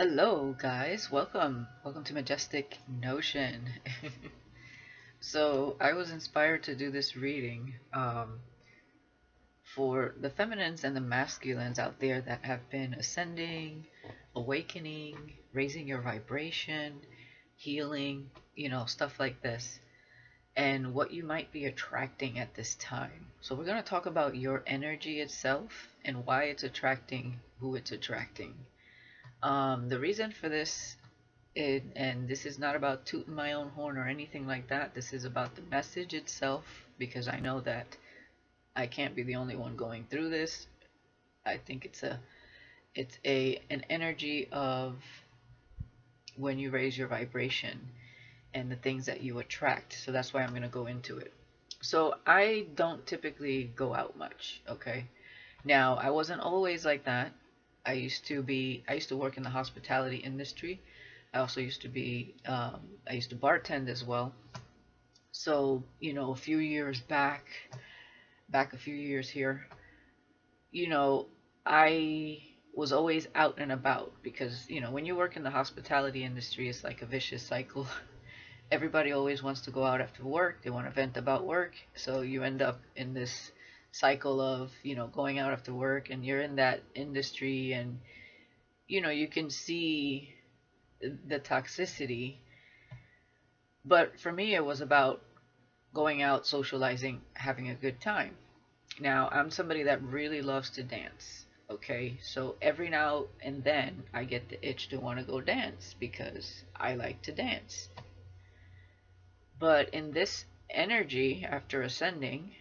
Hello guys, welcome to Majestic Notion. So I was inspired to do this reading for the feminines and the masculines out there that have been ascending, awakening, raising your vibration, healing, stuff like this, and what you might be attracting at this time. So we're going to talk about your energy itself and why it's attracting who it's attracting. The reason for this, and this is not about tooting my own horn or anything like that. This is about the message itself, because I know that I can't be the only one going through this. I think it's an energy of when you raise your vibration and the things that you attract. So that's why I'm going to go into it. So I don't typically go out much, okay? Now, I wasn't always like that. I used to work in the hospitality industry. I also used to I used to bartend as well. So, a few years back a few years here, you know, I was always out and about because, when you work in the hospitality industry, it's like a vicious cycle. Everybody always wants to go out after work. They want to vent about work. So you end up in this cycle of, going out after work, and you're in that industry, and, you can see the toxicity. But for me, it was about going out, socializing, having a good time. Now, I'm somebody that really loves to dance. Okay, so every now and then I get the itch to want to go dance because I like to dance. But in this energy, after ascending,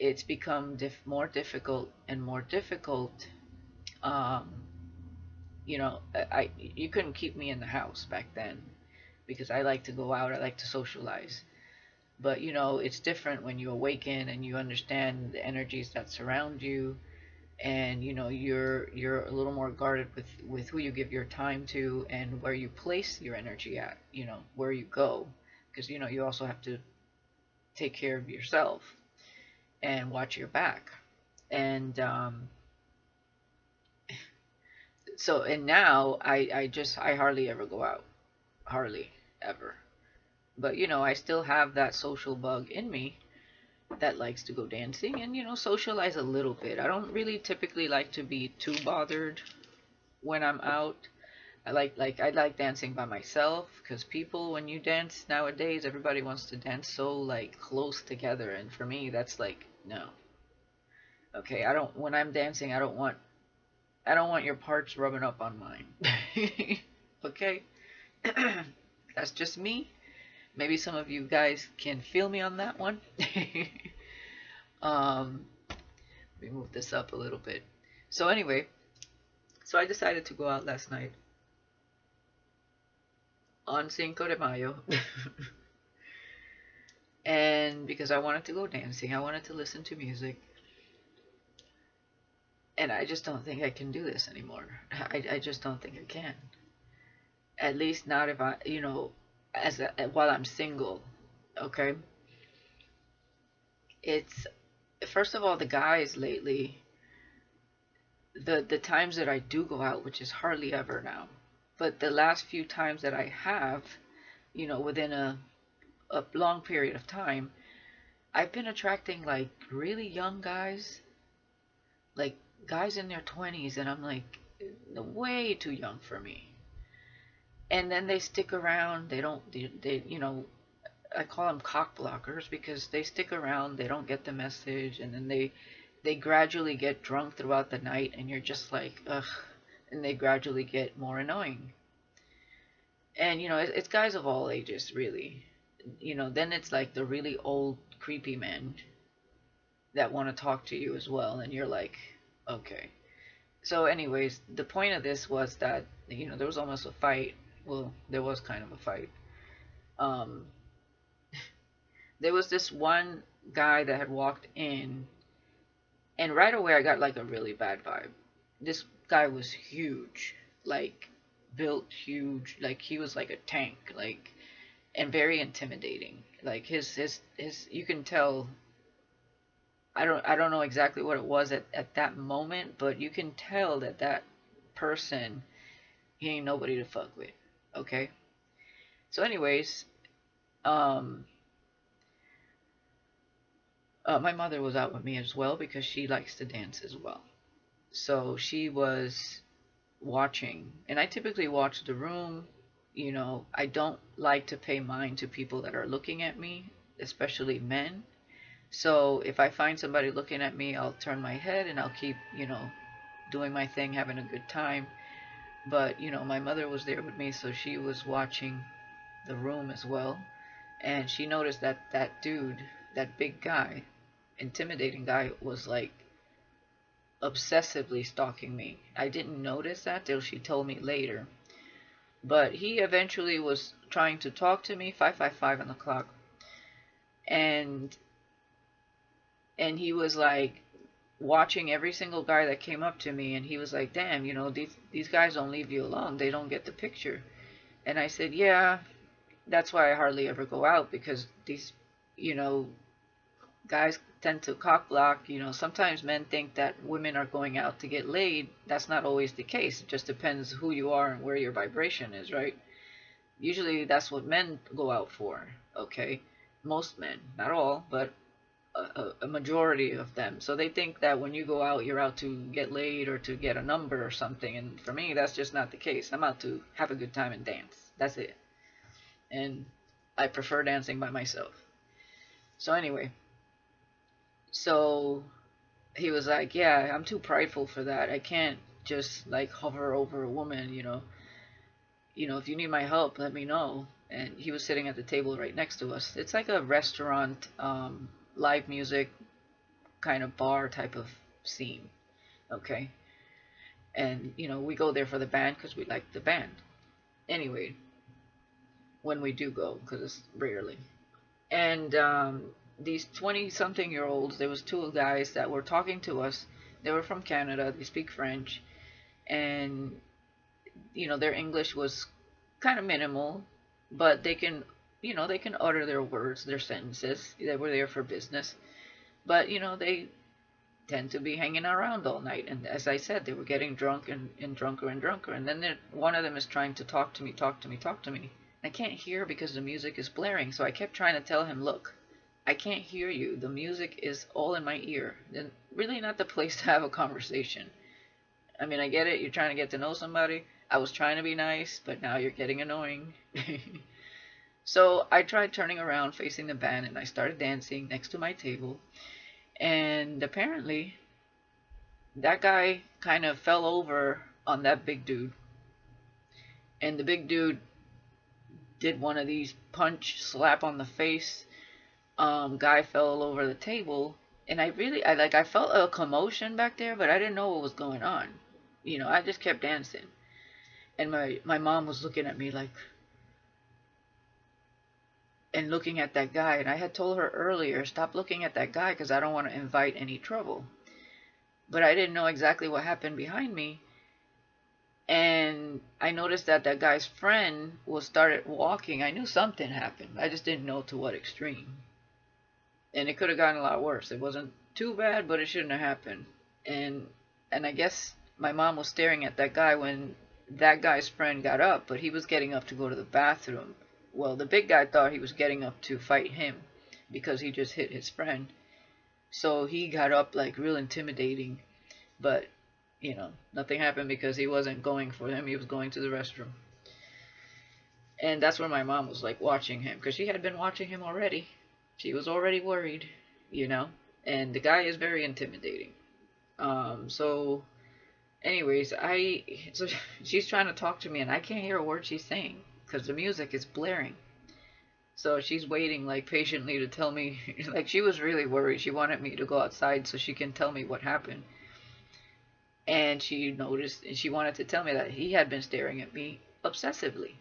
it's become more difficult and more difficult. Um, you couldn't keep me in the house back then because I like to go out. I like to socialize. But it's different when you awaken and you understand the energies that surround you, and you're a little more guarded with who you give your time to and where you place your energy at. Where you go, because you also have to take care of yourself and watch your back. And and now I hardly ever go out, hardly ever. But I still have that social bug in me that likes to go dancing and socialize a little bit. I don't really typically like to be too bothered when I'm out. I like dancing by myself, because people, when you dance nowadays, everybody wants to dance so like close together, and for me that's like, no. Okay, I don't when I'm dancing, I don't want your parts rubbing up on mine. Okay? That's just me. Maybe some of you guys can feel me on that one. um Let me move this up a little bit. So anyway, so I decided to go out last night on Cinco de Mayo. And because I wanted to go dancing, I wanted to listen to music, and I just don't think I can do this anymore. I just don't think I can. At least not if while I'm single. Okay, it's first of all the guys lately. The times that I do go out, which is hardly ever now, but the last few times that I have, within a long period of time, I've been attracting like really young guys, like guys in their 20s, and I'm like, way too young for me. And then they stick around. They don't, I call them cock blockers because they stick around, they don't get the message, and then they gradually get drunk throughout the night, and you're just like, ugh, and they gradually get more annoying. And it's guys of all ages, really. Then it's like the really old creepy men that want to talk to you as well, and you're like, okay. So anyways, the point of this was that there was almost a fight. Well, there was kind of a fight. um there was this one guy that had walked in, and right away I got like a really bad vibe. This guy was huge, like built huge, like he was like a tank, like, and very intimidating. Like his you can tell. I don't know exactly what it was at that moment, but you can tell that person He ain't nobody to fuck with. Okay? So anyways, um my mother was out with me as well because she likes to dance as well. So she was watching, and I typically watch the room. You know, I don't like to pay mind to people that are looking at me, especially men. So if I find somebody looking at me, I'll turn my head and I'll keep, doing my thing, having a good time. But, my mother was there with me, so she was watching the room as well. And she noticed that that dude, that big guy, intimidating guy, was like obsessively stalking me. I didn't notice that till she told me later. But he eventually was trying to talk to me, 555 on the clock. And he was like watching every single guy that came up to me, and he was like, "Damn, these guys don't leave you alone. They don't get the picture." And I said, "Yeah, that's why I hardly ever go out, because these, you know, guys tend to cock block. Sometimes men think that women are going out to get laid. That's not always the case. It just depends who you are and where your vibration is, right? Usually that's what men go out for, okay? Most men, not all, but a majority of them. So they think that when you go out, you're out to get laid or to get a number or something. And for me, that's just not the case. I'm out to have a good time and dance. That's it. And I prefer dancing by myself. So anyway, so he was like, "Yeah, I'm too prideful for that. I can't just like hover over a woman, if you need my help, let me know." And he was sitting at the table right next to us. It's like a restaurant, live music kind of bar type of scene, okay? And we go there for the band because we like the band. Anyway, when we do go, because it's rarely. And these 20-something-year-olds, there was two guys that were talking to us. They were from Canada. They speak French, and their English was kind of minimal, but they can utter their words, their sentences. They were there for business, but they tend to be hanging around all night. And as I said, they were getting drunk and drunker and drunker. And then one of them is trying to talk to me, talk to me, talk to me. I can't hear because the music is blaring. So I kept trying to tell him, "Look, I can't hear you. The music is all in my ear." And really not the place to have a conversation. I mean, I get it. You're trying to get to know somebody. I was trying to be nice, but now you're getting annoying. So I tried turning around facing the band, and I started dancing next to my table. And apparently, that guy kind of fell over on that big dude. And the big dude did one of these punch, slap on the face. Guy fell over the table. And I felt a commotion back there, but I didn't know what was going on. I just kept dancing. And my mom was looking at me like, and looking at that guy. And I had told her earlier, stop looking at that guy because I don't want to invite any trouble. But I didn't know exactly what happened behind me. And I noticed that that guy's friend started walking. I knew something happened. I just didn't know to what extreme. And it could have gotten a lot worse. It wasn't too bad, but it shouldn't have happened. And I guess my mom was staring at that guy when that guy's friend got up, but he was getting up to go to the bathroom. Well, the big guy thought he was getting up to fight him because he just hit his friend. So he got up like real intimidating. But, nothing happened because he wasn't going for him. He was going to the restroom. And that's where my mom was like watching him, because she had been watching him already. She was already worried, And the guy is very intimidating. So anyways, so she's trying to talk to me, and I can't hear a word she's saying because the music is blaring. So she's waiting like patiently to tell me, like she was really worried. She wanted me to go outside so she can tell me what happened. And she noticed, and she wanted to tell me that he had been staring at me obsessively.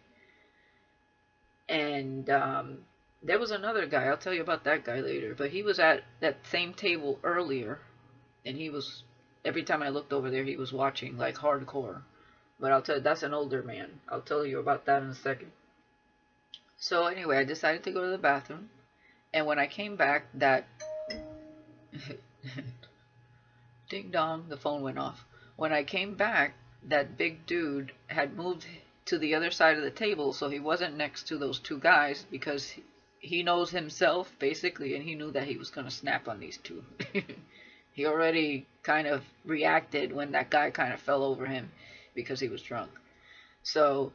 And there was another guy, I'll tell you about that guy later, but he was at that same table earlier, and he was, every time I looked over there, he was watching like hardcore. But I'll tell you, that's an older man. I'll tell you about that in a second. So anyway, I decided to go to the bathroom, and when I came back, that ding dong, the phone went off. When I came back, that big dude had moved to the other side of the table, so he wasn't next to those two guys because he knows himself basically, and he knew that he was gonna snap on these two. He already kind of reacted when that guy kind of fell over him because he was drunk. So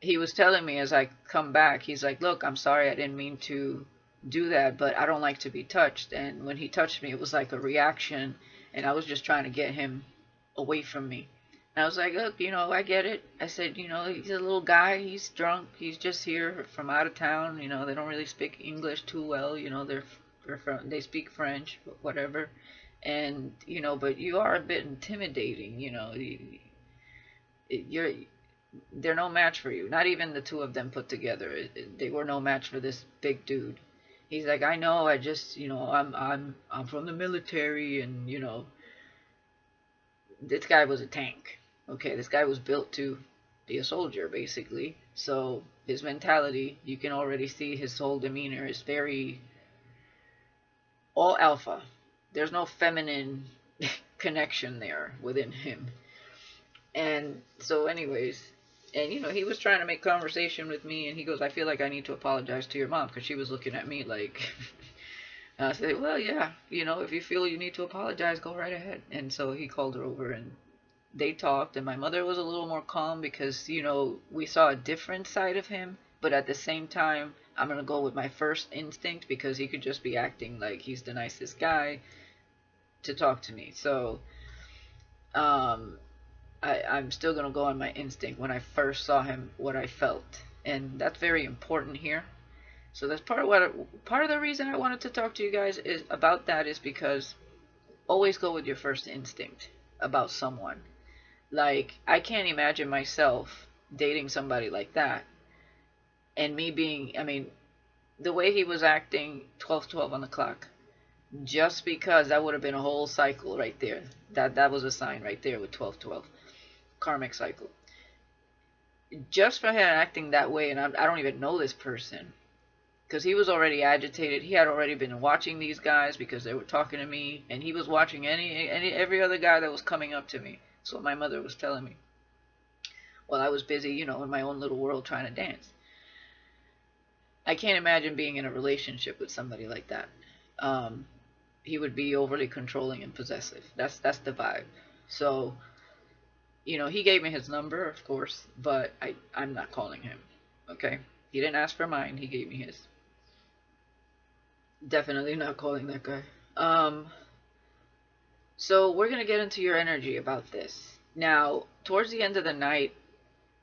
he was telling me as I come back, he's like, look, I'm sorry, I didn't mean to do that, but I don't like to be touched. And when he touched me, it was like a reaction, and I was just trying to get him away from me. And I was like, look, I get it. I said, he's a little guy, he's drunk, he's just here from out of town, they don't really speak English too well, they speak French, whatever. And, but you are a bit intimidating, you're they're no match for you. Not even the two of them put together. They were no match for this big dude. He's like, I know. I just, I'm from the military, and this guy was a tank. Okay, this guy was built to be a soldier, basically. So his mentality, you can already see his whole demeanor is very all alpha. There's no feminine connection there within him. And so, anyways, and he was trying to make conversation with me, and he goes, I feel like I need to apologize to your mom, because she was looking at me like, and I said, well, yeah, if you feel you need to apologize, go right ahead. And so he called her over, and they talked, and my mother was a little more calm because, we saw a different side of him, but at the same time, I'm going to go with my first instinct because he could just be acting like he's the nicest guy to talk to me. So, I'm still going to go on my instinct when I first saw him, what I felt. And that's very important here. So that's part of the reason I wanted to talk to you guys is about that is because always go with your first instinct about someone. Like, I can't imagine myself dating somebody like that. And me being, the way he was acting, 12:12 on the clock, just because that would have been a whole cycle right there. That was a sign right there with 12:12. Karmic cycle. Just for him acting that way, and I don't even know this person, because he was already agitated. He had already been watching these guys because they were talking to me, and he was watching every other guy that was coming up to me. So my mother was telling me. Well, I was busy, in my own little world trying to dance. I can't imagine being in a relationship with somebody like that. He would be overly controlling and possessive. That's the vibe. So, he gave me his number, of course, but I'm not calling him. Okay? He didn't ask for mine. He gave me his. Definitely not calling that guy. So we're going to get into your energy about this. Now, towards the end of the night,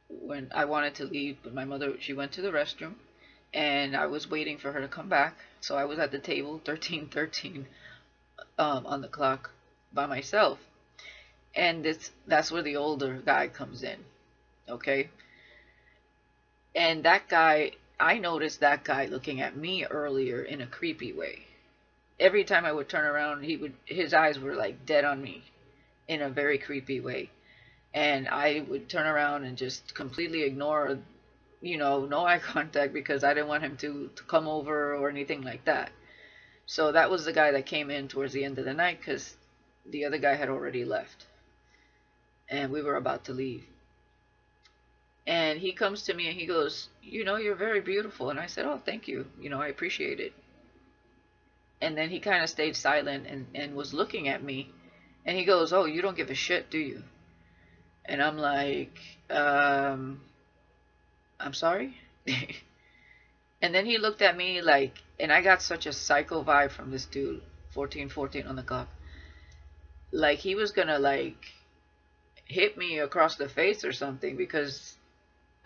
when I wanted to leave, but my mother, she went to the restroom, and I was waiting for her to come back. So I was at the table, 13:13, on the clock, by myself. And that's where the older guy comes in, okay? And that guy, I noticed that guy looking at me earlier in a creepy way. Every time I would turn around, his eyes were like dead on me in a very creepy way. And I would turn around and just completely ignore, no eye contact because I didn't want him to come over or anything like that. So that was the guy that came in towards the end of the night because the other guy had already left. And we were about to leave. And he comes to me and he goes, you're very beautiful. And I said, oh, thank you. I appreciate it. And then he kind of stayed silent and was looking at me. And he goes, oh, you don't give a shit, do you? And I'm like, I'm sorry? And then he looked at me like, and I got such a psycho vibe from this dude, 14:14 on the clock. Like he was gonna hit me across the face or something because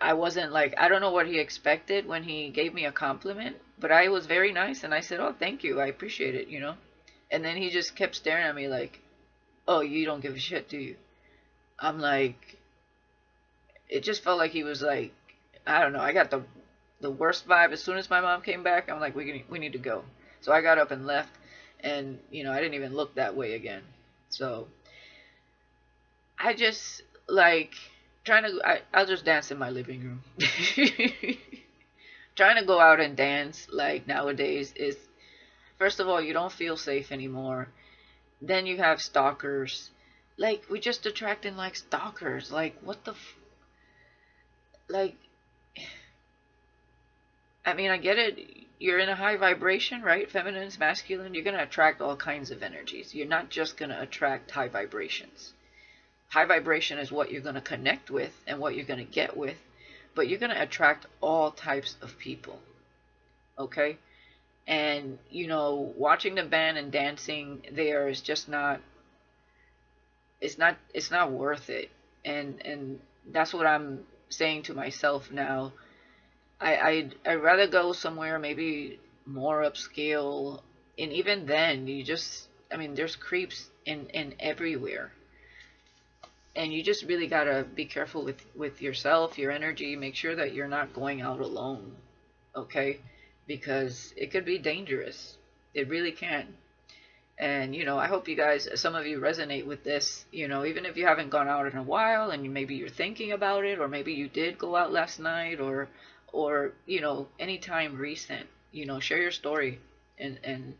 I wasn't I don't know what he expected when he gave me a compliment, but I was very nice and I said, oh, thank you, I appreciate it, And then he just kept staring at me like, oh, you don't give a shit, do you? I'm like, it just felt like he was I don't know, I got the worst vibe. As soon as my mom came back, I'm like, we need to go. So I got up and left, and I didn't even look that way again. So I just I'll just dance in my living room. Trying to go out and dance nowadays is, first of all, you don't feel safe anymore. Then you have stalkers. like we just attracting like stalkers. Like what the like, I mean, I get it. You're in a high vibration, right? Feminine, masculine. You're going to attract all kinds of energies. You're not just going to attract high vibrations. High vibration is what you're going to connect with and what you're going to get with, but you're going to attract all types of people. Okay? And, you know, watching the band and dancing there is just not, it's not worth it. And that's what I'm saying to myself now. I'd rather go somewhere maybe more upscale, and even then, you just, I mean, there's creeps in everywhere, and you just really gotta be careful with yourself, your energy. Make sure that you're not going out alone, okay? Because it could be dangerous. It really can. And you know, I hope you guys, some of you resonate with this. You know, even if you haven't gone out in a while, and maybe you're thinking about it, or maybe you did go out last night, or you know, anytime recent. You know, share your story, and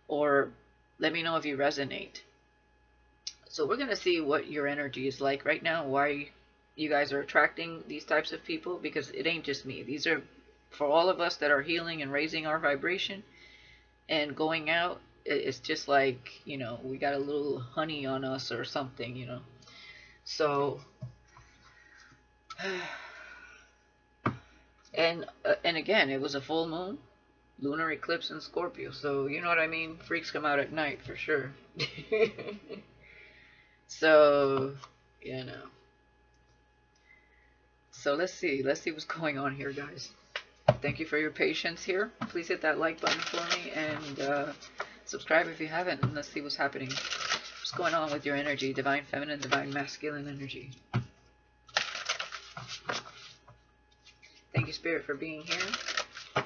or let me know if you resonate. So we're gonna see what your energy is like right now. Why you guys are attracting these types of people? Because it ain't just me. These are for all of us that are healing and raising our vibration and going out. It's just like, you know, we got a little honey on us or something, you know. So, and again, it was a full moon, lunar eclipse in Scorpio. So you know what I mean. Freaks come out at night for sure. So, you know. So let's see what's going on here, guys. Thank you for your patience here. Please hit that like button for me, and subscribe if you haven't, and let's see what's happening. What's going on with your energy? Divine feminine, divine masculine energy. Thank you, Spirit, for being here.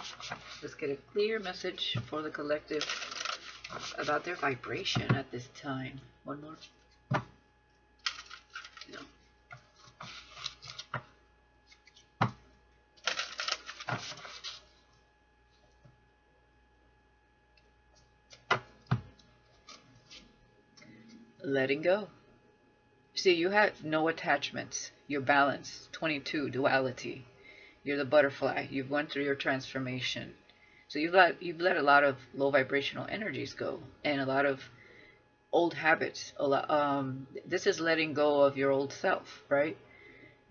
Let's get a clear message for the collective about their vibration at this time. One more. No. Letting go. See, you have no attachments. You're balanced. 22, duality. You're the butterfly. You've went through your transformation. So you've let a lot of low vibrational energies go, and a lot of old habits. This is letting go of your old self, right?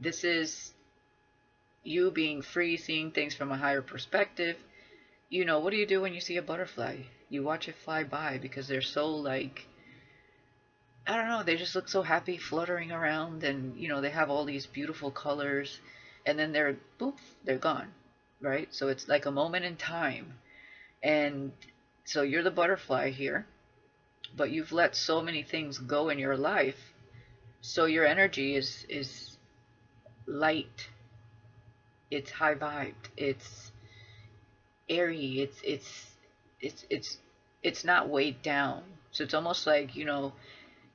This is you being free, seeing things from a higher perspective. You know, what do you do when you see a butterfly? You watch it fly by because they're so like, I don't know, they just look so happy fluttering around, and you know, they have all these beautiful colors, and then they're poof, they're gone, right? So it's like a moment in time. And so you're the butterfly here, but you've let so many things go in your life, so your energy is light, it's high vibed, it's airy, it's not weighed down. So it's almost like, you know,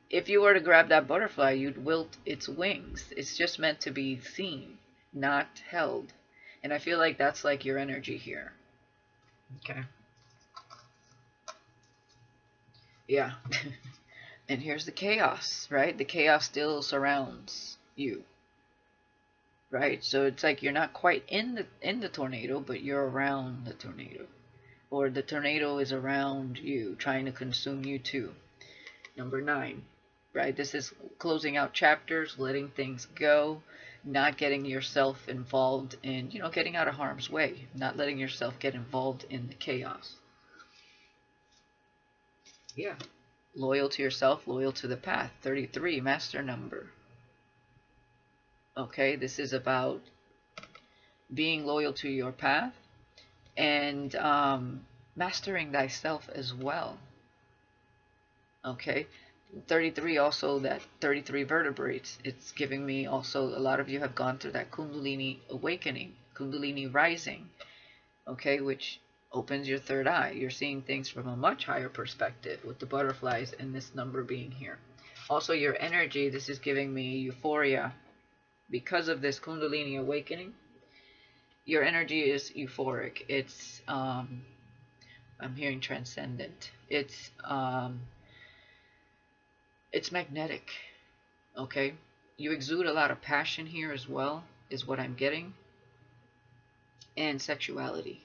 if you were to grab that butterfly, you'd wilt its wings. It's just meant to be seen, not held. And I feel like that's like your energy here. Okay. Yeah. And here's the chaos, right? The chaos still surrounds you. Right? So it's like you're not quite in the tornado, but you're around the tornado. Or the tornado is around you, trying to consume you too. Number 9. Right? This is closing out chapters, letting things go, not getting yourself involved in, you know, getting out of harm's way, not letting yourself get involved in the chaos. Yeah. Loyal to yourself, loyal to the path. 33, master number. Okay, this is about being loyal to your path and mastering thyself as well. Okay. 33 also, that 33 vertebrates, it's giving me also, a lot of you have gone through that Kundalini awakening, Kundalini rising, okay, which opens your third eye. You're seeing things from a much higher perspective with the butterflies and this number being here. Also your energy, this is giving me euphoria because of this Kundalini awakening. Your energy is euphoric. It's I'm hearing transcendent. It's magnetic. Okay? You exude a lot of passion here as well, is what I'm getting. And sexuality.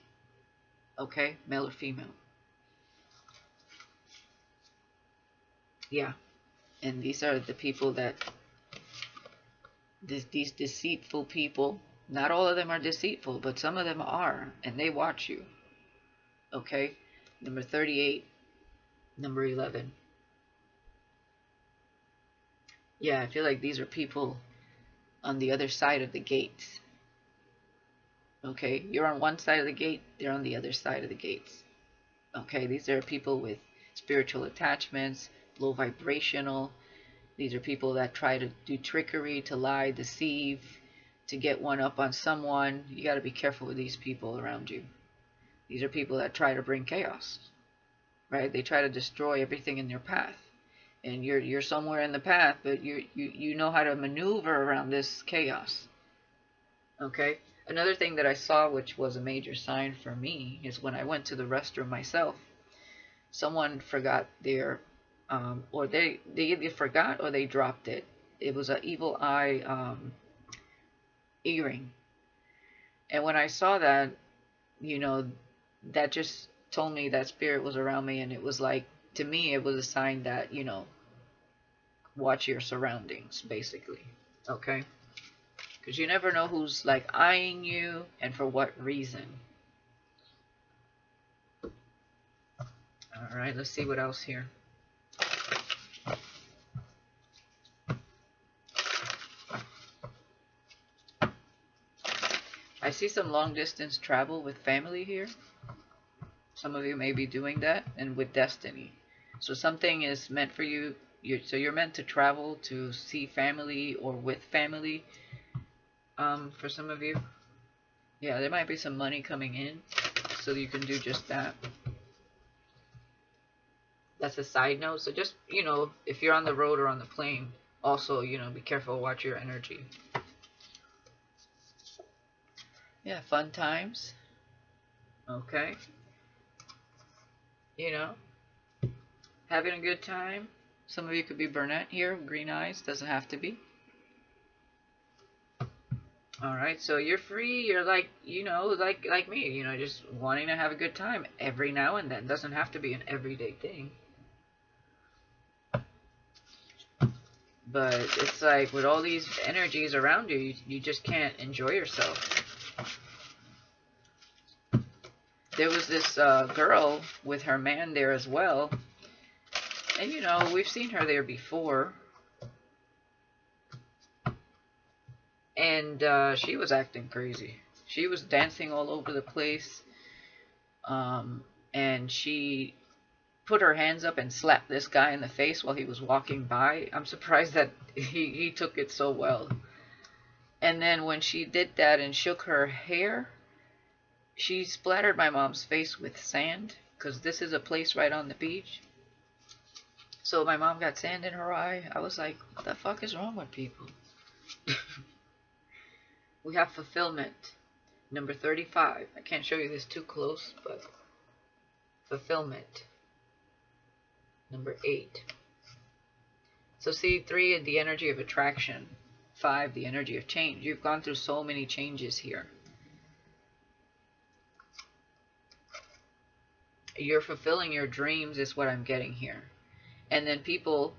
Okay? Male or female. Yeah. And these are the people that, these deceitful people, not all of them are deceitful, but some of them are, and they watch you. Okay? Number 38, number 11. Yeah, I feel like these are people on the other side of the gates. Okay? You're on one side of the gate, they're on the other side of the gates. Okay? These are people with spiritual attachments, low vibrational. These are people that try to do trickery, to lie, deceive, to get one up on someone. You got to be careful with these people around you. These are people that try to bring chaos, right? They try to destroy everything in their path. And you're somewhere in the path, but you know how to maneuver around this chaos. Okay? Another thing that I saw, which was a major sign for me, is when I went to the restroom myself, someone forgot their, or they either forgot or they dropped it. It was an evil eye earring. And when I saw that, you know, that just told me that spirit was around me, and it was like, to me, it was a sign that, you know, watch your surroundings, basically. Okay? Because you never know who's like eyeing you and for what reason. All right, let's see what else here. I see some long distance travel with family here. Some of you may be doing that, and with destiny. So something is meant for you. So you're meant to travel to see family or with family. For some of you. Yeah, there might be some money coming in, so you can do just that. That's a side note. So just, you know, if you're on the road or on the plane, also, you know, be careful, watch your energy. Yeah, fun times. Okay. You know, having a good time. Some of you could be brunette here, green eyes, doesn't have to be. Alright, so you're free, you're like, you know, like me, you know, just wanting to have a good time every now and then. Doesn't have to be an everyday thing. But it's like, with all these energies around you, you just can't enjoy yourself. There was this girl with her man there as well. And, you know, we've seen her there before. And she was acting crazy. She was dancing all over the place. And she put her hands up and slapped this guy in the face while he was walking by. I'm surprised that he took it so well. And then when she did that and shook her hair, she splattered my mom's face with sand, because this is a place right on the beach. So my mom got sand in her eye. I was like, what the fuck is wrong with people? We have fulfillment. Number 35. I can't show you this too close, but fulfillment. Number 8. So see, 3, the energy of attraction. 5, the energy of change. You've gone through so many changes here. You're fulfilling your dreams is what I'm getting here. And then people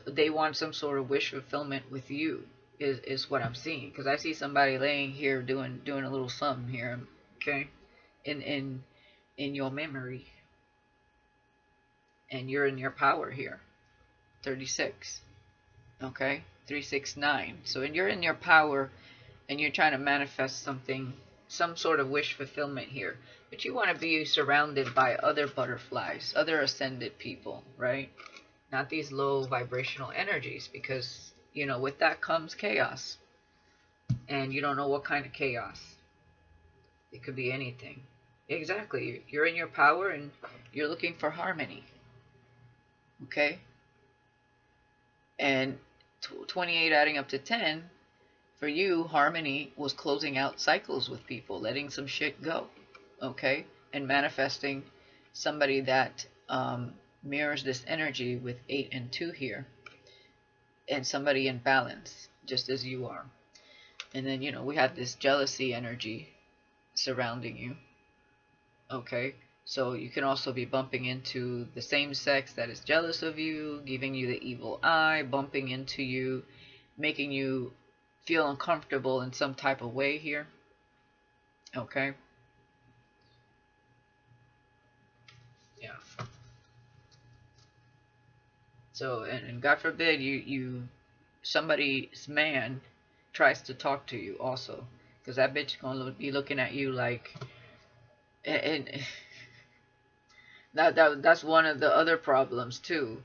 they want some sort of wish fulfillment with you is what I'm seeing. Because I see somebody laying here doing a little something here, okay, in your memory, and you're in your power here. 36, okay, 369. So when you're in your power and you're trying to manifest something, some sort of wish fulfillment here, but you want to be surrounded by other butterflies, other ascended people, right? Not these low vibrational energies, because, you know, with that comes chaos. And you don't know what kind of chaos. It could be anything. Exactly. You're in your power and you're looking for harmony. Okay? And 28 adding up to 10, for you, harmony was closing out cycles with people, letting some shit go. Okay? And manifesting somebody that mirrors this energy with 8 and 2 here. and somebody in balance, just as you are. And then, we have this jealousy energy surrounding you. Okay? So you can also be bumping into the same sex that is jealous of you, giving you the evil eye, bumping into you, making you feel uncomfortable in some type of way here. Okay? Yeah. So, and God forbid somebody's man tries to talk to you also, because that bitch gonna be looking at you like, and that's one of the other problems too.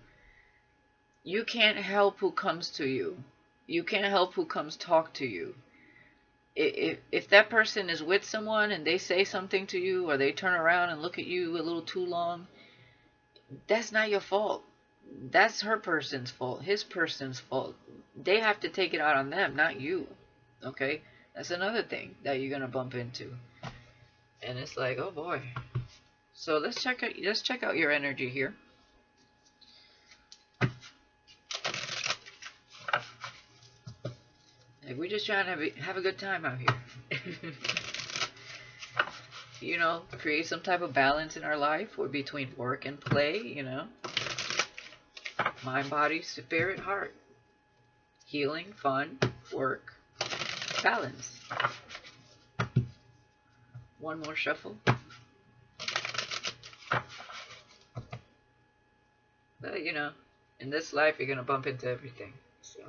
You can't help who comes to you. You can't help who comes talk to you. If that person is with someone and they say something to you, or they turn around and look at you a little too long, that's not your fault. That's her person's fault, his person's fault. They have to take it out on them, not you. Okay? That's another thing that you're gonna bump into. And it's like, oh boy. So let's check out your energy here. Like, we're just trying to have a good time out here. Create some type of balance in our life, or between work and play, mind, body, spirit, heart. Healing, fun, work, balance. One more shuffle. But, in this life, you're going to bump into everything. So,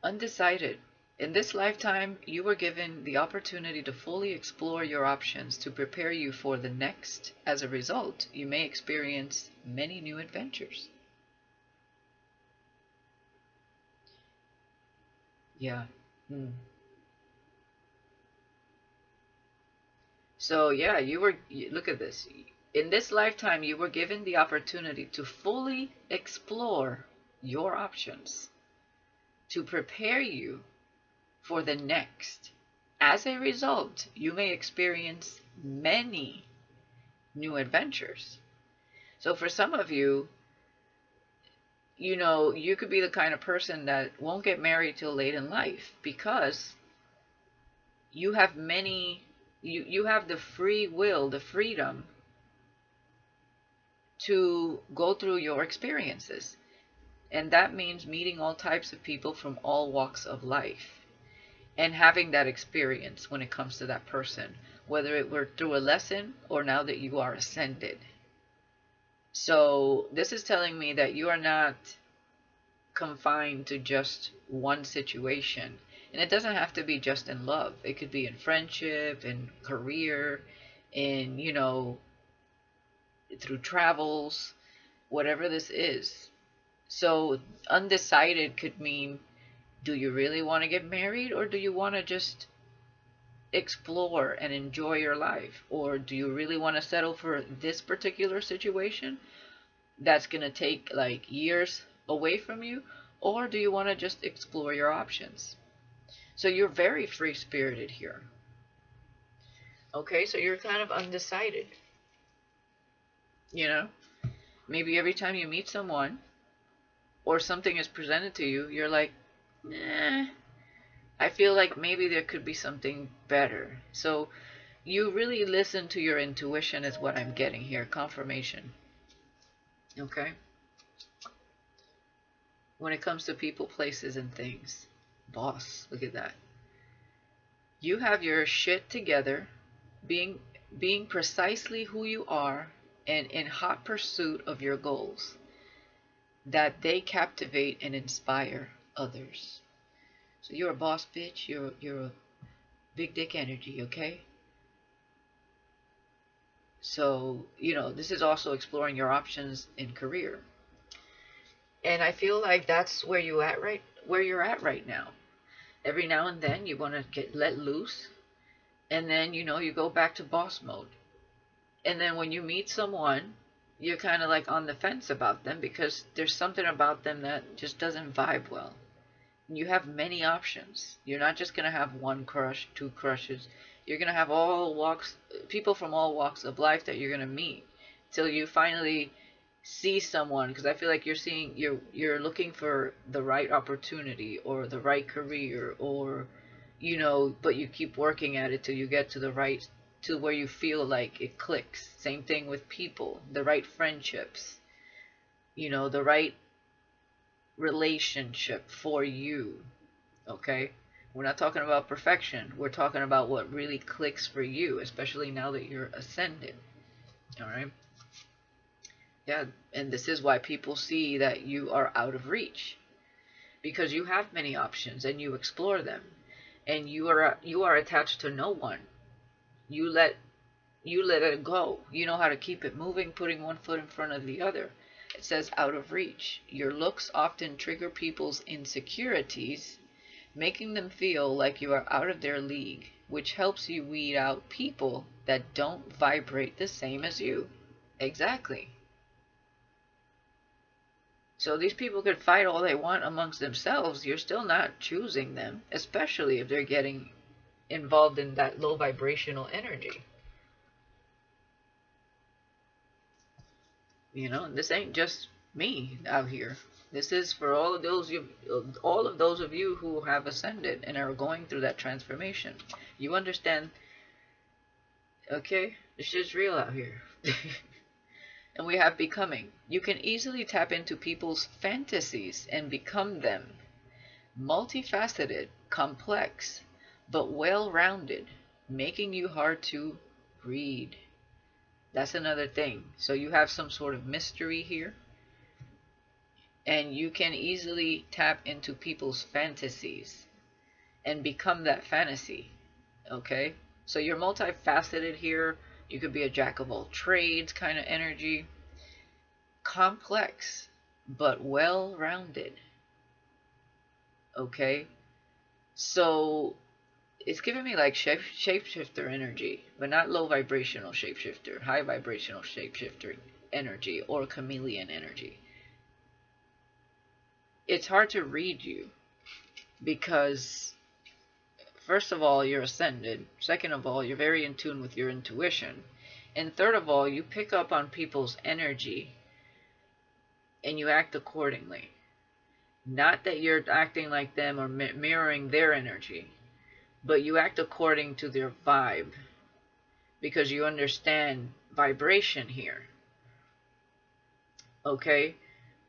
undecided. In this lifetime, you were given the opportunity to fully explore your options to prepare you for the next. As a result, you may experience many new adventures. Yeah. So, yeah, look at this. In this lifetime, you were given the opportunity to fully explore your options to prepare you for the next. As a result, you may experience many new adventures. So for some of you, you could be the kind of person that won't get married till late in life, because you have you have the free will, the freedom to go through your experiences. And that means meeting all types of people from all walks of life, and having that experience when it comes to that person, whether it were through a lesson or now that you are ascended. So this is telling me that you are not confined to just one situation. And it doesn't have to be just in love. It could be in friendship, in career, in, through travels, whatever this is. So undecided could mean, do you really want to get married, or do you want to just explore and enjoy your life? Or do you really want to settle for this particular situation that's going to take like years away from you? Or do you want to just explore your options? So you're very free-spirited here. Okay, so you're kind of undecided. Maybe every time you meet someone or something is presented to you, you're like, I feel like maybe there could be something better. So you really listen to your intuition is what I'm getting here. Confirmation. Okay? When it comes to people, places, and things. Boss, look at that. You have your shit together, being precisely who you are, and in hot pursuit of your goals, that they captivate and inspire others. So you're a boss bitch, you're a big dick energy, okay? So, this is also exploring your options in career. And I feel like that's where you're at right now. Every now and then you want to get let loose, and then you go back to boss mode. And then when you meet someone, you're kind of like on the fence about them, because there's something about them that just doesn't vibe well. You have many options. You're not just going to have one crush, two crushes. You're going to have people from all walks of life that you're going to meet, till you finally see someone, because I feel like you're looking for the right opportunity or the right career, or but you keep working at it till you get to the right, to where you feel like it clicks. Same thing with people, the right friendships, the right relationship for you. Okay? We're not talking about perfection. We're talking about what really clicks for you, especially now that you're ascended. All right? Yeah, and this is why people see that you are out of reach, because you have many options and you explore them, and you are attached to no one. You let it go. You know how to keep it moving, putting one foot in front of the other. It says out of reach. Your looks often trigger people's insecurities, making them feel like you are out of their league, which helps you weed out people that don't vibrate the same as you. Exactly. So these people could fight all they want amongst themselves. You're still not choosing them, especially if they're getting involved in that low vibrational energy. This ain't just me out here. This is for all of those of you who have ascended and are going through that transformation. You understand? Okay, this shit's real out here. And we have becoming. You can easily tap into people's fantasies and become them. Multifaceted, complex, but well-rounded, making you hard to read. That's another thing. So you have some sort of mystery here, and you can easily tap into people's fantasies and become that fantasy. Okay? So you're multifaceted here. You could be a jack of all trades kind of energy. Complex, but well-rounded. Okay? So it's giving me like shapeshifter energy, but not low vibrational shapeshifter, high vibrational shapeshifter energy, or chameleon energy. It's hard to read you because, first of all, you're ascended. Second of all, you're very in tune with your intuition. And third of all, you pick up on people's energy and you act accordingly. Not that you're acting like them or mirroring their energy, but you act according to their vibe because you understand vibration here. Okay?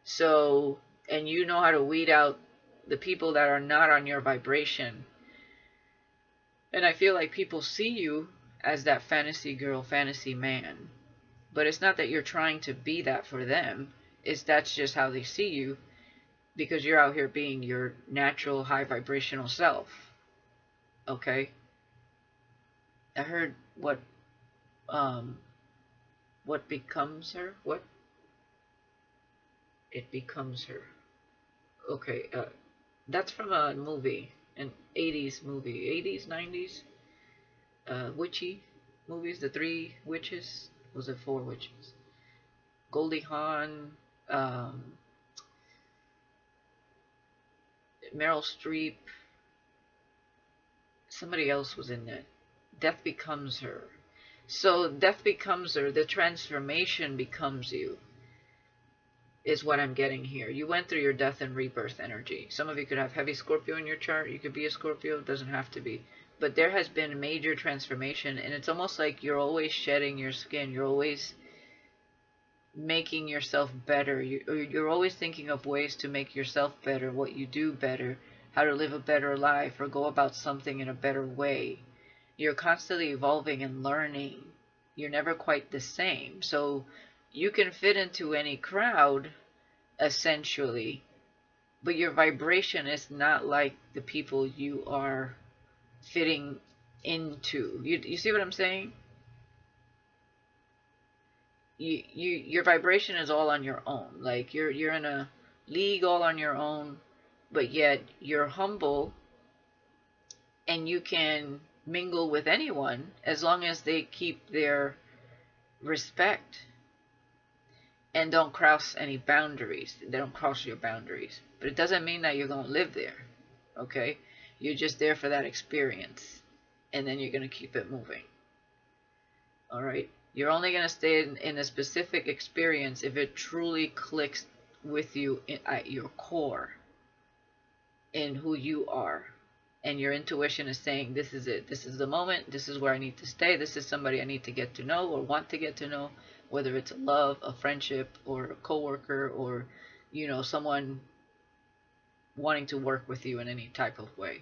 So, and you know how to weed out the people that are not on your vibration. And I feel like people see you as that fantasy girl, fantasy man. But it's not that you're trying to be that for them. That's just how they see you, because you're out here being your natural high vibrational self. Okay? I heard what becomes her? What? It becomes her. Okay, that's from a movie, an 80s movie, 80s, 90s, witchy movies, the three witches, was it four witches? Goldie Hawn, Meryl Streep, somebody else was in it. Death becomes her. So death becomes her, the transformation becomes you, is what I'm getting here. You went through your death and rebirth energy. Some of you could have heavy Scorpio in your chart. You could be a Scorpio. It doesn't have to be. But there has been a major transformation, and it's almost like you're always shedding your skin. You're always making yourself better. You're always thinking of ways to make yourself better, what you do better, how to live a better life, or go about something in a better way. You're constantly evolving and learning. You're never quite the same. So you can fit into any crowd, essentially, but your vibration is not like the people you are fitting into. You see what I'm saying? Your vibration is all on your own. Like you're in a league all on your own, but yet you're humble and you can mingle with anyone as long as they keep their respect and don't cross any boundaries. They don't cross your boundaries. But it doesn't mean that you're going to live there. Okay? You're just there for that experience. And then you're going to keep it moving. Alright? You're only going to stay in a specific experience if it truly clicks with you at your core, in who you are. And your intuition is saying, this is it. This is the moment. This is where I need to stay. This is somebody I need to get to know or want to get to know, whether it's a love, a friendship, or a coworker, or, someone wanting to work with you in any type of way.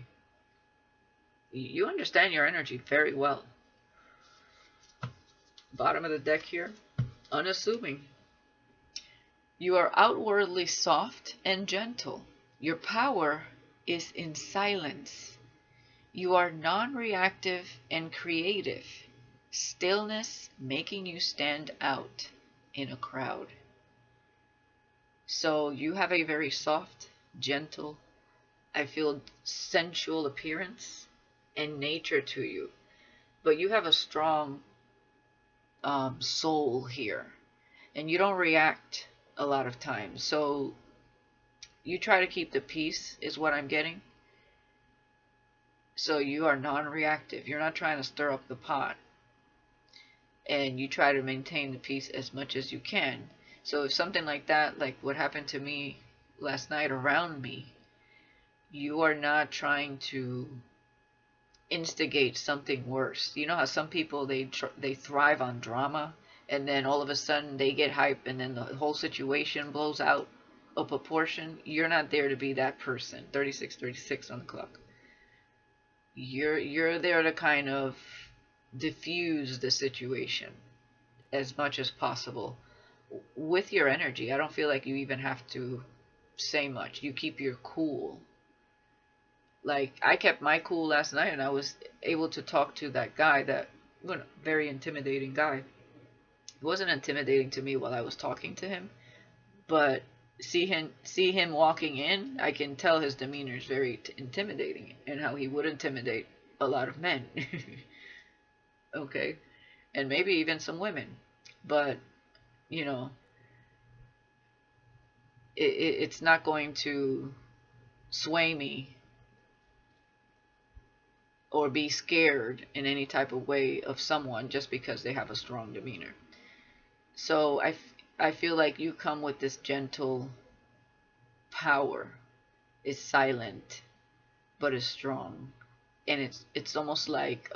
You understand your energy very well. Bottom of the deck here, unassuming. You are outwardly soft and gentle. Your power is in silence. You are non-reactive and creative. Stillness making you stand out in a crowd. So you have a very soft, gentle, I feel sensual appearance and nature to you. But you have a strong soul here. And you don't react a lot of times. So you try to keep the peace is what I'm getting. So you are non-reactive. You're not trying to stir up the pot. And you try to maintain the peace as much as you can. So if something like that, like what happened to me last night around me, you are not trying to instigate something worse. You know how some people, they thrive on drama, and then all of a sudden they get hype, and then the whole situation blows out of proportion. You're not there to be that person. 3636 on the clock. You're there to kind of diffuse the situation as much as possible with your energy. I don't feel like you even have to say much. You keep your cool. Like, I kept my cool last night, and I was able to talk to that guy, that very intimidating guy. It wasn't intimidating to me while I was talking to him, but see him walking in, I can tell his demeanor is very intimidating, and how he would intimidate a lot of men. Okay, and maybe even some women, but it's not going to sway me or be scared in any type of way of someone just because they have a strong demeanor. So I feel like you come with this gentle power. It's silent, but it's strong, and it's almost like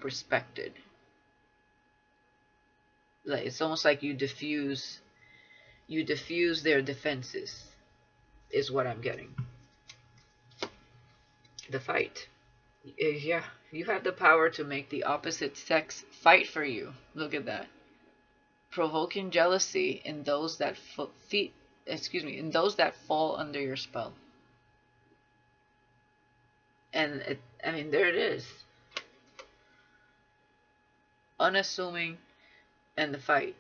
respected. Like, it's almost like you diffuse their defenses, is what I'm getting. The fight. Yeah, you have the power to make the opposite sex fight for you. Look at that. Provoking jealousy in those that in those that fall under your spell. And there it is. Unassuming, and the fight.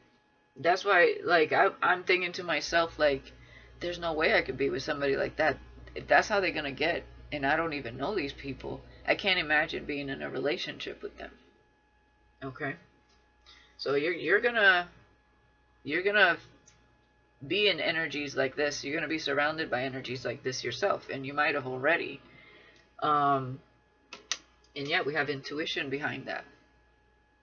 That's why, like, I'm thinking to myself, like, there's no way I could be with somebody like that. If that's how they're gonna get, and I don't even know these people, I can't imagine being in a relationship with them. Okay, so you're gonna be in energies like this. You're gonna be surrounded by energies like this yourself, and you might have already. And yet we have intuition behind that.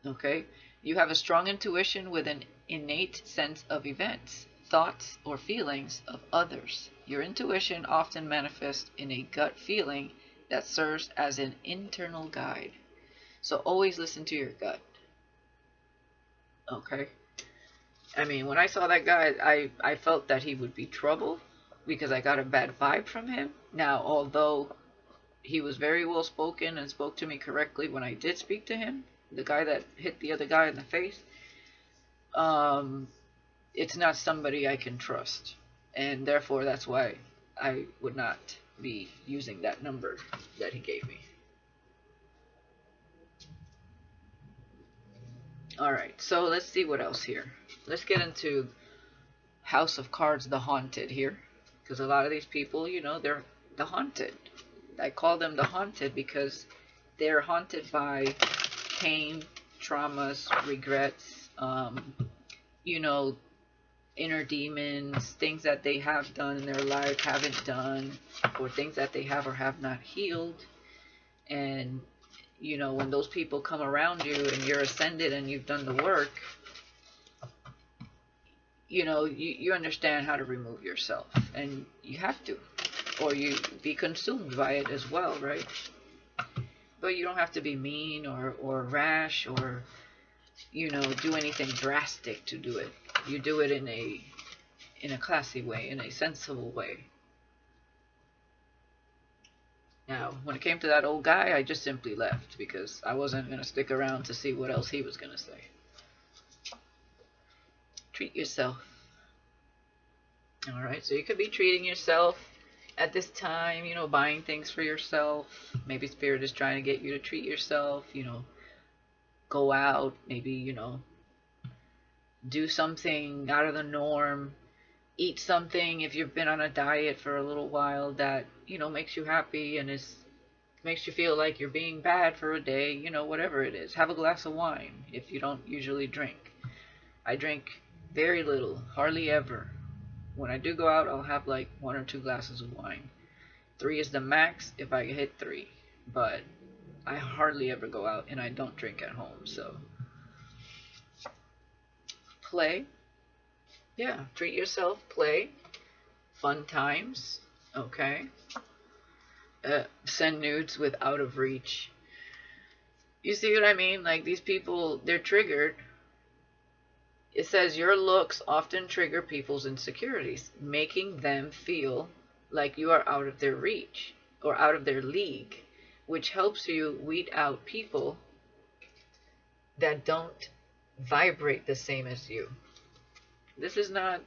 Okay, you have a strong intuition with an innate sense of events, thoughts, or feelings of others. Your intuition often manifests in a gut feeling that serves as an internal guide. So always listen to your gut. Okay? I mean, when I saw that guy, I felt that he would be trouble because I got a bad vibe from him. Now, although he was very well spoken and spoke to me correctly when I did speak to him, the guy that hit the other guy in the face, it's not somebody I can trust, and therefore that's why I would not be using that number that he gave me. Alright, so let's see what else here. Let's get into House of Cards, the Haunted here, because a lot of these people, they're the haunted. I call them the haunted because they're haunted by pain, traumas, regrets, inner demons, things that they have done in their life, haven't done, or things that they have or have not healed. And, you know, when those people come around you and you're ascended and you've done the work, you know, you understand how to remove yourself, and you have to, or you be consumed by it as well, right? But you don't have to be mean or rash or, you know, do anything drastic to do it. You do it in a classy way, in a sensible way. Now, when it came to that old guy, I just simply left because I wasn't going to stick around to see what else he was going to say. Treat yourself. Alright, so you could be treating yourself at this time, you know, buying things for yourself. Maybe Spirit is trying to get you to treat yourself, you know, go out, maybe, you know, do something out of the norm, eat something if you've been on a diet for a little while that, you know, makes you happy and makes you feel like you're being bad for a day, you know, whatever it is. Have a glass of wine if you don't usually drink. I drink very little, hardly ever. When I do go out, I'll have like 1 or 2 glasses of wine. 3 is the max if I hit 3. But I hardly ever go out, and I don't drink at home. So play. Yeah, treat yourself. Play. Fun times. Okay. Send nudes with out of reach. You see what I mean? Like, these people, they're triggered. It says your looks often trigger people's insecurities, making them feel like you are out of their reach or out of their league, which helps you weed out people that don't vibrate the same as you. This is not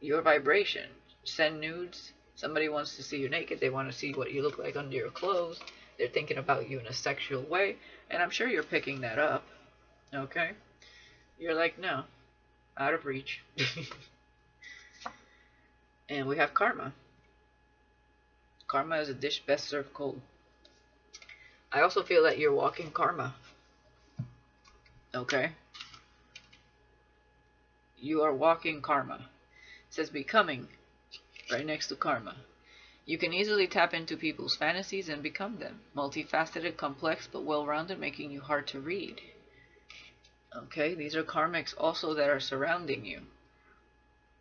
your vibration. Send nudes. Somebody wants to see you naked. They want to see what you look like under your clothes. They're thinking about you in a sexual way, and I'm sure you're picking that up. Okay? You're like, no. Out of reach. And we have karma. Karma is a dish best served cold. I also feel that you're walking karma. Okay? You are walking karma. It says becoming right next to karma. You can easily tap into people's fantasies and become them. Multifaceted, complex, but well-rounded, making you hard to read. Okay, these are karmics also that are surrounding you.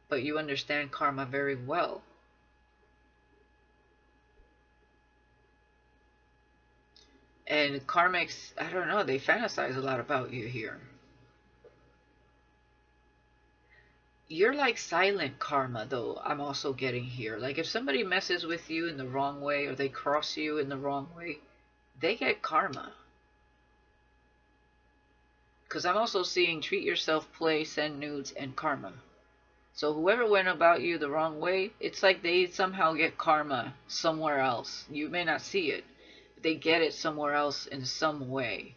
But you understand karma very well. And karmics, I don't know, they fantasize a lot about you here. You're like silent karma, though, I'm also getting here. Like, if somebody messes with you in the wrong way, or they cross you in the wrong way, they get karma. Because I'm also seeing treat yourself, play, send nudes, and karma. So whoever went about you the wrong way, it's like they somehow get karma somewhere else. You may not see it, but they get it somewhere else in some way.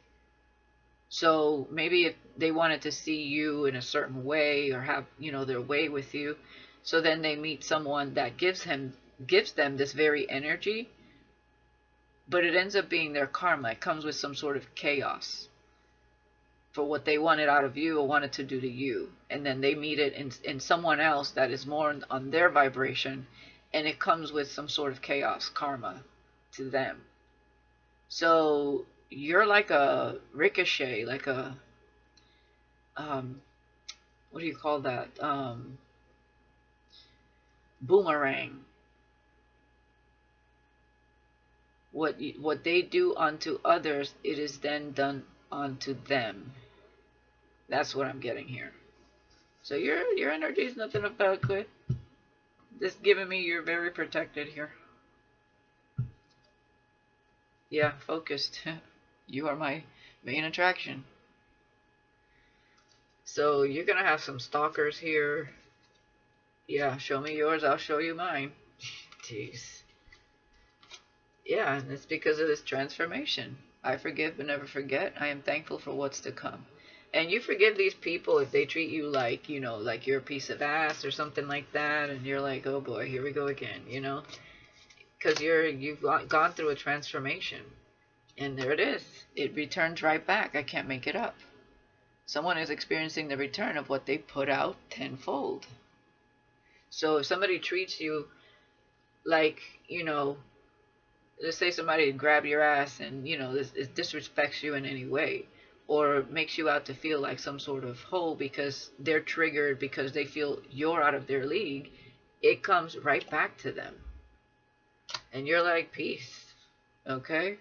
So maybe if they wanted to see you in a certain way or have, you know, their way with you, so then they meet someone that gives them this very energy, but it ends up being their karma. It comes with some sort of chaos for what they wanted out of you or wanted to do to you. And then they meet it in someone else that is more on their vibration, and it comes with some sort of chaos, karma, to them. So you're like a ricochet, like a, what do you call that? Boomerang. What they do unto others, it is then done onto them. That's what I'm getting here. So your energy is nothing about good. Just giving me you're very protected here. Yeah, focused. You are my main attraction. So you're gonna have some stalkers here. Yeah, show me yours, I'll show you mine. Jeez. Yeah, and it's because of this transformation. I forgive but never forget. I am thankful for what's to come. And you forgive these people if they treat you like, you know, like you're a piece of ass or something like that, and you're like, oh boy, here we go again, you know? Because you've gone through a transformation. And there it is. It returns right back. I can't make it up. Someone is experiencing the return of what they put out tenfold. So if somebody treats you like, you know, Let's say somebody grab your ass and, you know, this disrespects you in any way, or makes you out to feel like some sort of hoe because they're triggered because they feel you're out of their league, it comes right back to them. And you're like, peace, okay?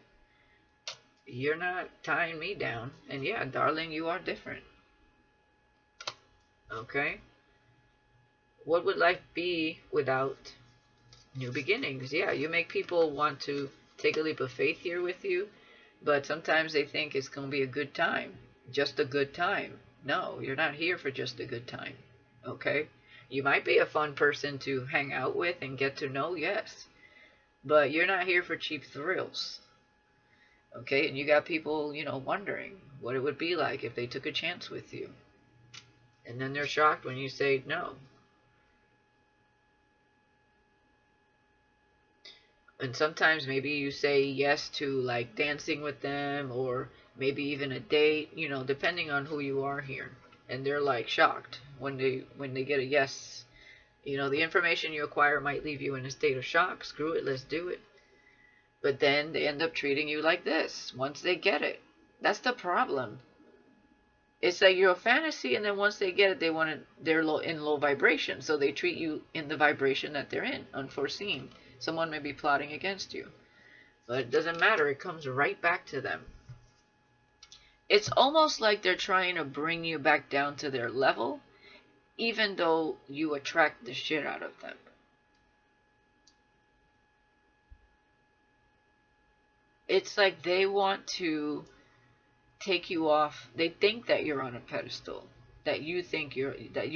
You're not tying me down. And yeah, darling, you are different. Okay? What would life be without new beginnings? Yeah, you make people want to take a leap of faith here with you, but sometimes they think it's going to be a good time. Just a good time. No, you're not here for just a good time. Okay? You might be a fun person to hang out with and get to know, yes. But you're not here for cheap thrills. Okay? And you got people, you know, wondering what it would be like if they took a chance with you. And then they're shocked when you say no. And sometimes maybe you say yes to like dancing with them, or maybe even a date, you know, depending on who you are here. And they're like shocked when they get a yes. You know, the information you acquire might leave you in a state of shock. Screw it, let's do it. But then they end up treating you like this once they get it. That's the problem. It's like you're a fantasy, and then once they get it, they're in low vibration, so they treat you in the vibration that they're in, unforeseen. Someone may be plotting against you, but it doesn't matter. It comes right back to them. It's almost like they're trying to bring you back down to their level, even though you attract the shit out of them. It's like they want to take you off. They think that you're on a pedestal, that you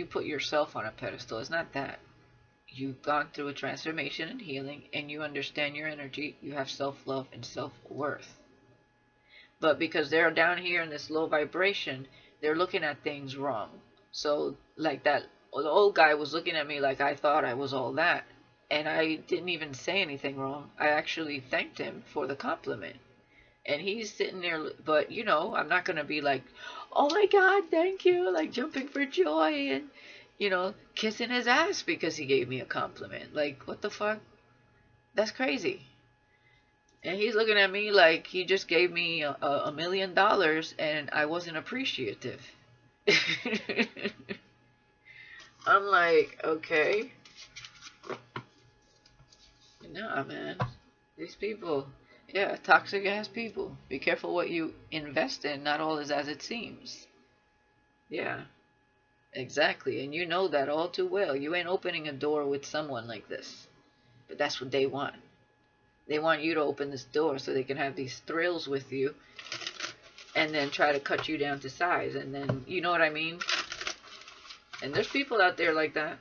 put yourself on a pedestal. It's not that. You've gone through a transformation and healing, and you understand your energy. You have self-love and self-worth. But because they're down here in this low vibration, they're looking at things wrong. So like that, the old guy was looking at me like I thought I was all that. And I didn't even say anything wrong. I actually thanked him for the compliment. And he's sitting there, but you know, I'm not going to be like, oh my God, thank you, like jumping for joy and, you know, kissing his ass because he gave me a compliment. Like, what the fuck? That's crazy. And he's looking at me like he just gave me $1 million and I wasn't appreciative. I'm like, okay. Nah, man. These people, yeah, toxic ass people. Be careful what you invest in. Not all is as it seems. Yeah, exactly. And you know that all too well. You ain't opening a door with someone like this. But that's what they want. They want you to open this door so they can have these thrills with you and then try to cut you down to size. And then, you know what I mean? And there's people out there like that.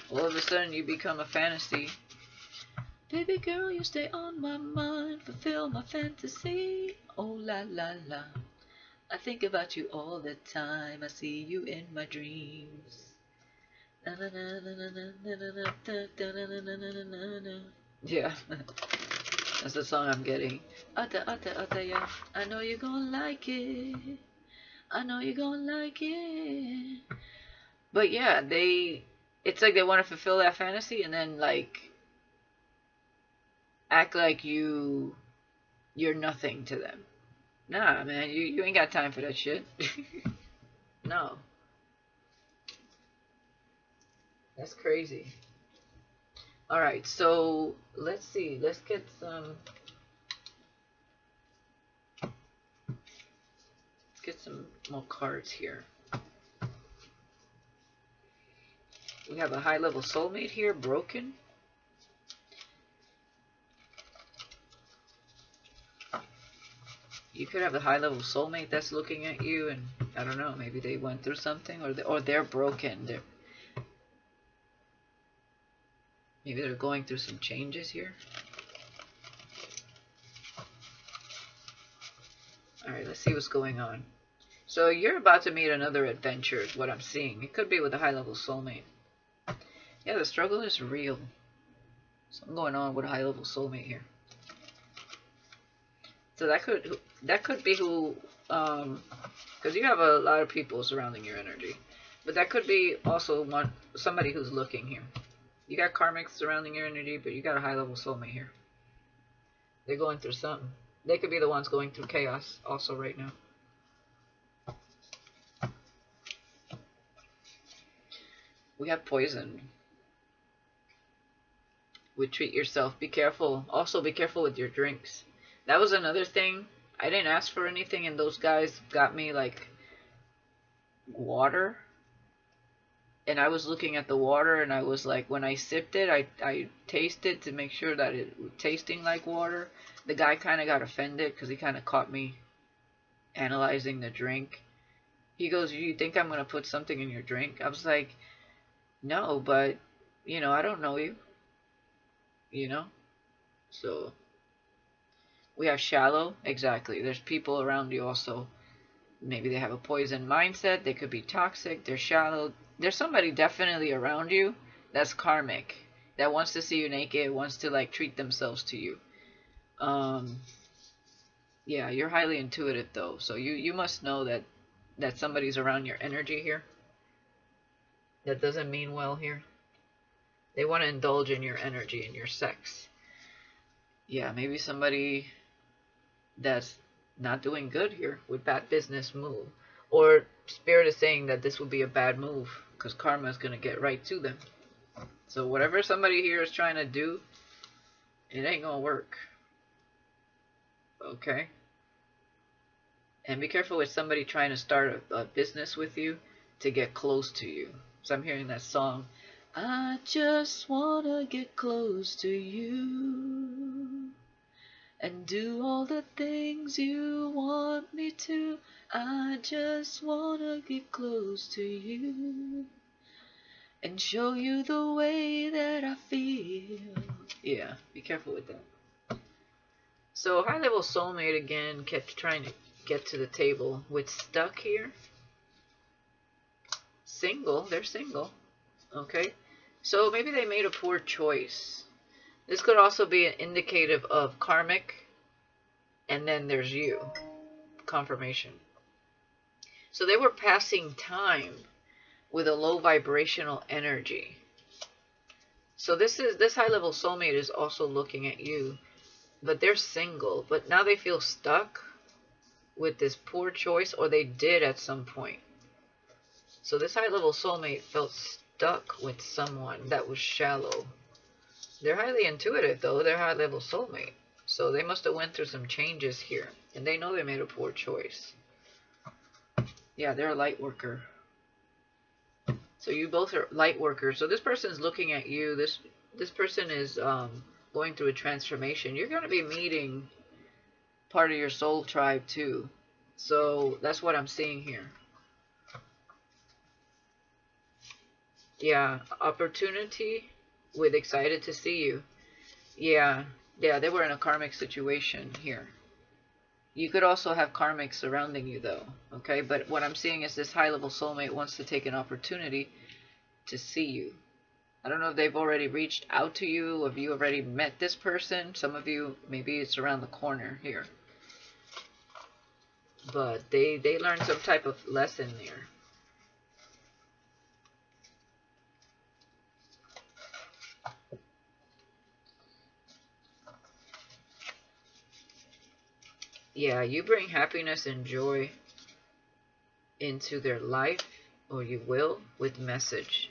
All of a sudden you become a fantasy. Baby girl, you stay on my mind, fulfill my fantasy. Oh la la la, I think about you all the time. I see you in my dreams. Yeah, that's the song I'm getting. Yeah. I know you're gonna like it. I know you're gonna like it. But yeah, it's like they want to fulfill that fantasy and then like act like you're nothing to them. Nah, man, you ain't got time for that shit. No. That's crazy. Alright, so let's see. Let's get some more cards here. We have a high-level soulmate here, broken. You could have a high-level soulmate that's looking at you, and I don't know, maybe they went through something, or they're broken. Maybe they're going through some changes here. Alright, let's see what's going on. So you're about to meet another adventure is what I'm seeing. It could be with a high-level soulmate. Yeah, the struggle is real. Something going on with a high-level soulmate here. So that could be who, because you have a lot of people surrounding your energy. But that could be also somebody who's looking here. You got karmics surrounding your energy, but you got a high-level soulmate here. They're going through something. They could be the ones going through chaos also right now. We have poison. We treat yourself. Be careful. Also, be careful with your drinks. That was another thing. I didn't ask for anything, and those guys got me like water. And I was looking at the water, and I was like, when I sipped it, I tasted to make sure that it was tasting like water. The guy kind of got offended because he kind of caught me analyzing the drink. He goes, "You think I'm going to put something in your drink?" I was like, "No, but, you know, I don't know you, you know?" So, we have shallow. Exactly. There's people around you also. Maybe they have a poison mindset. They could be toxic. They're shallow. There's somebody definitely around you that's karmic, that wants to see you naked, wants to like treat themselves to you. Yeah, you're highly intuitive though, so you must know that somebody's around your energy here. That doesn't mean well here. They want to indulge in your energy and your sex. Yeah, maybe somebody that's not doing good here with bad business move. Or Spirit is saying that this would be a bad move because karma is going to get right to them. So whatever somebody here is trying to do, it ain't going to work. Okay? And be careful with somebody trying to start a business with you to get close to you. So I'm hearing that song, I just want to get close to you and do all the things you want me to. I just want to get close to you and show you the way that I feel. Yeah, be careful with that. So high level soulmate again kept trying to get to the table with stuck here. Single, they're single. Okay, so maybe they made a poor choice. This could also be an indicative of karmic, and then there's you. Confirmation. So they were passing time with a low vibrational energy. So this high level soulmate is also looking at you, but they're single, but now they feel stuck with this poor choice, or they did at some point. So this high level soulmate felt stuck with someone that was shallow. They're highly intuitive though, they're high level soulmate. So they must have went through some changes here, and they know they made a poor choice. Yeah, they're a light worker. So you both are light workers. So this person's looking at you. This person is going through a transformation. You're going to be meeting part of your soul tribe too. So that's what I'm seeing here. Yeah, opportunity with excited to see you. Yeah, they were in a karmic situation here. You could also have karmic surrounding you though, okay? But what I'm seeing is this high level soulmate wants to take an opportunity to see you. I don't know if they've already reached out to you, or if you already met this person. Some of you, maybe it's around the corner here. But they learned some type of lesson there. Yeah, you bring happiness and joy into their life, or you will, with message.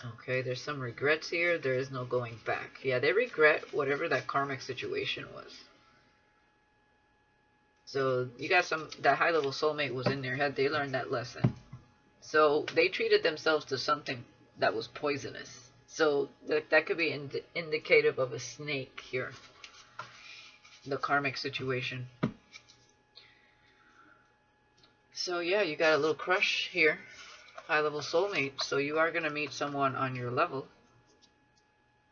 Okay, there's some regrets here. There is no going back. Yeah, they regret whatever that karmic situation was. So you got that high level soulmate was in their head. They learned that lesson. So they treated themselves to something that was poisonous. So that could be indicative of a snake here. The karmic situation. So yeah, you got a little crush here. High level soulmate. So you are going to meet someone on your level.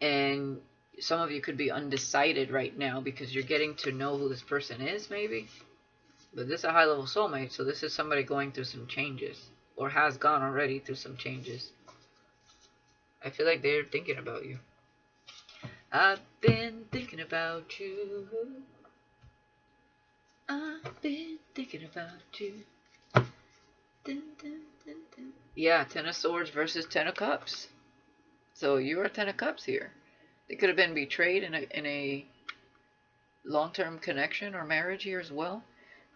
And some of you could be undecided right now because you're getting to know who this person is maybe. But this is a high level soulmate, so this is somebody going through some changes, or has gone already through some changes. I feel like they're thinking about you. I've been thinking about you. I've been thinking about you. Dun, dun, dun, dun. Yeah, Ten of Swords versus Ten of Cups. So you are Ten of Cups here. They could have been betrayed in a long-term connection or marriage here as well.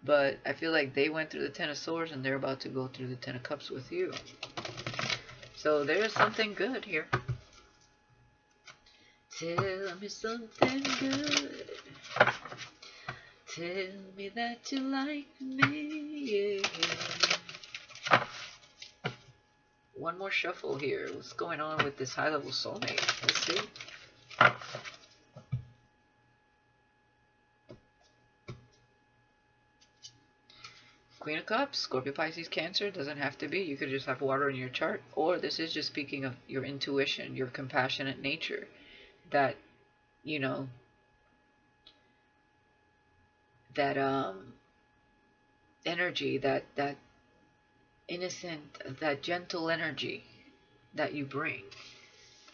But I feel like they went through the Ten of Swords and they're about to go through the Ten of Cups with you. So there's something good here. Tell me something good. Tell me that you like me. Yeah. One more shuffle here. What's going on with this high-level soulmate? Let's see. Queen of Cups, Scorpio, Pisces, Cancer. Doesn't have to be. You could just have water in your chart. Or this is just speaking of your intuition, your compassionate nature. That, you know, that energy, that innocent, that gentle energy that you bring.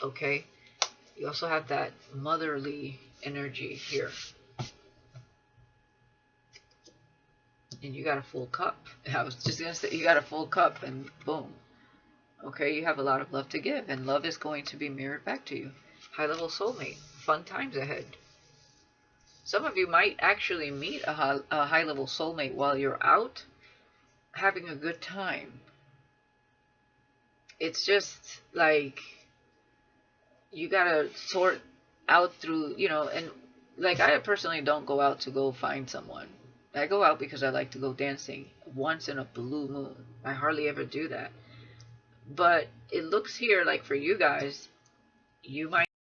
Okay? You also have that motherly energy here. And you got a full cup. I was just going to say, you got a full cup and boom. Okay, you have a lot of love to give, and love is going to be mirrored back to you. High-level soulmate. Fun times ahead. Some of you might actually meet a high-level soulmate while you're out having a good time. It's just like you gotta sort out through, you know, and like I personally don't go out to go find someone. I go out because I like to go dancing once in a blue moon. I hardly ever do that. But it looks here like for you guys, you might